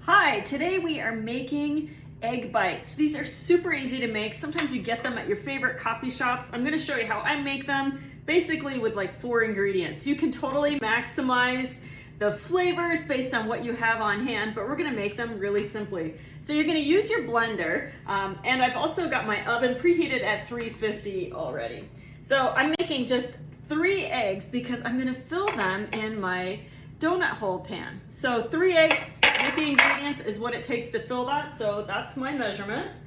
Hi, today we are making egg bites. These are super easy to make. Sometimes you get them at your favorite coffee shops. I'm gonna show you how I make them, basically with like 4 ingredients. You can totally maximize the flavors based on what you have on hand, but we're gonna make them really simply. So you're gonna use your blender, and I've also got my oven preheated at 350 already. So I'm making just 3 eggs because I'm gonna fill them in my donut hole pan. So 3 eggs with the ingredients is what it takes to fill that, so that's my measurement.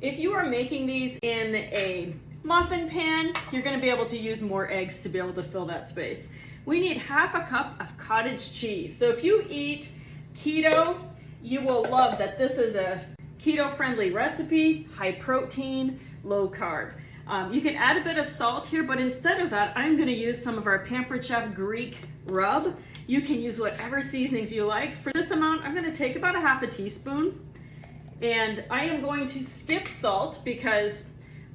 If you are making these in a muffin pan, you're gonna be able to use more eggs to be able to fill that space. We need 1/2 cup of cottage cheese. So if you eat keto, you will love that this is a keto-friendly recipe, high protein, low carb. You can add a bit of salt here, but instead of that, I'm gonna use some of our Pampered Chef Greek rub. You can use whatever seasonings you like. For this amount, I'm gonna take about 1/2 teaspoon. And I am going to skip salt because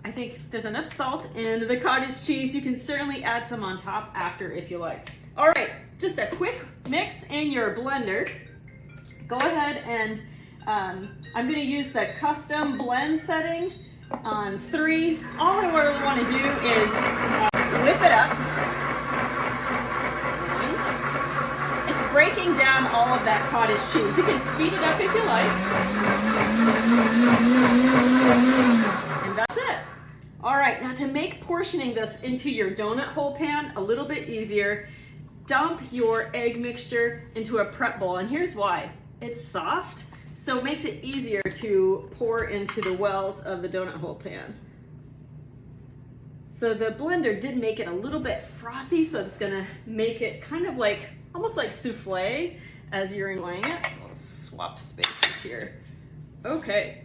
I think there's enough salt in the cottage cheese. You can certainly add some on top after if you like. All right, just a quick mix in your blender. Go ahead and I'm gonna use the custom blend setting on 3. All I really wanna do is whip it up. It's breaking down all of that cottage cheese. You can speed it up if you like. And that's it. All right, now to make portioning this into your donut hole pan a little bit easier, dump your egg mixture into a prep bowl. And here's why. It's soft, so it makes it easier to pour into the wells of the donut hole pan. So the blender did make it a little bit frothy, so it's gonna make it kind of like, almost like souffle as you're enjoying it. So let's swap spaces here. Okay.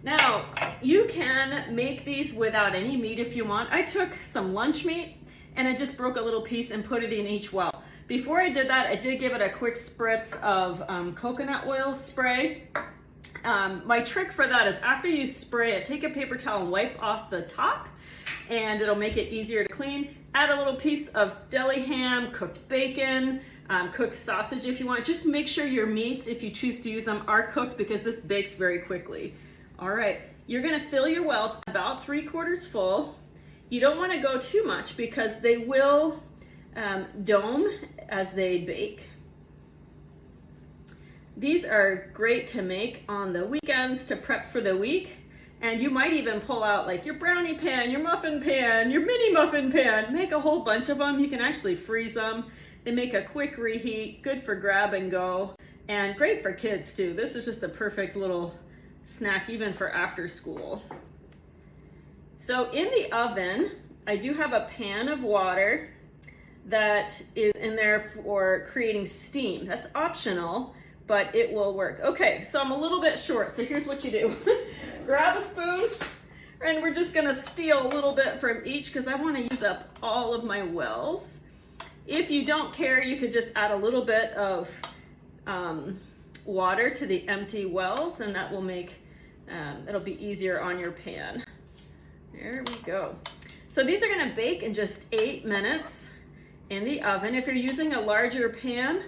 Now, you can make these without any meat if you want. I took some lunch meat and I just broke a little piece and put it in each well. Before I did that, I did give it a quick spritz of coconut oil spray. My trick for that is after you spray it, take a paper towel and wipe off the top, and it'll make it easier to clean. Add a little piece of deli ham, cooked bacon, cooked sausage if you want. Just make sure your meats, if you choose to use them, are cooked because this bakes very quickly. All right, you're gonna fill your wells about 3/4 full. You don't wanna go too much because they will dome as they bake. These are great to make on the weekends to prep for the week. And you might even pull out like your brownie pan, your muffin pan, your mini muffin pan. Make a whole bunch of them. You can actually freeze them. They make a quick reheat, good for grab and go, and great for kids too. This is just a perfect little snack even for after school. So in the oven, I do have a pan of water that is in there for creating steam. That's optional, but it will work. Okay, so I'm a little bit short, so here's what you do. Grab a spoon, and we're just gonna steal a little bit from each because I wanna use up all of my wells. If you don't care, you could just add a little bit of water to the empty wells, and that will make, it'll be easier on your pan. There we go. So these are gonna bake in just 8 minutes in the oven. If you're using a larger pan,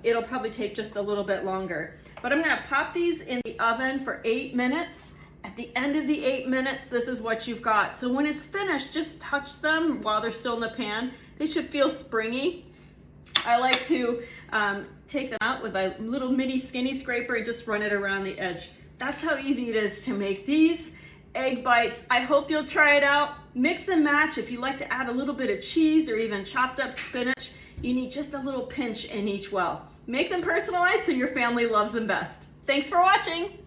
it'll probably take just a little bit longer. But I'm gonna pop these in the oven for 8 minutes. At the end of the 8 minutes, this is what you've got. So when it's finished, just touch them while they're still in the pan. They should feel springy. I like to take them out with a little mini skinny scraper and just run it around the edge. That's how easy it is to make these egg bites. I hope you'll try it out. Mix and match. If you like to add a little bit of cheese or even chopped up spinach, you need just a little pinch in each well. Make them personalized so your family loves them best. Thanks for watching.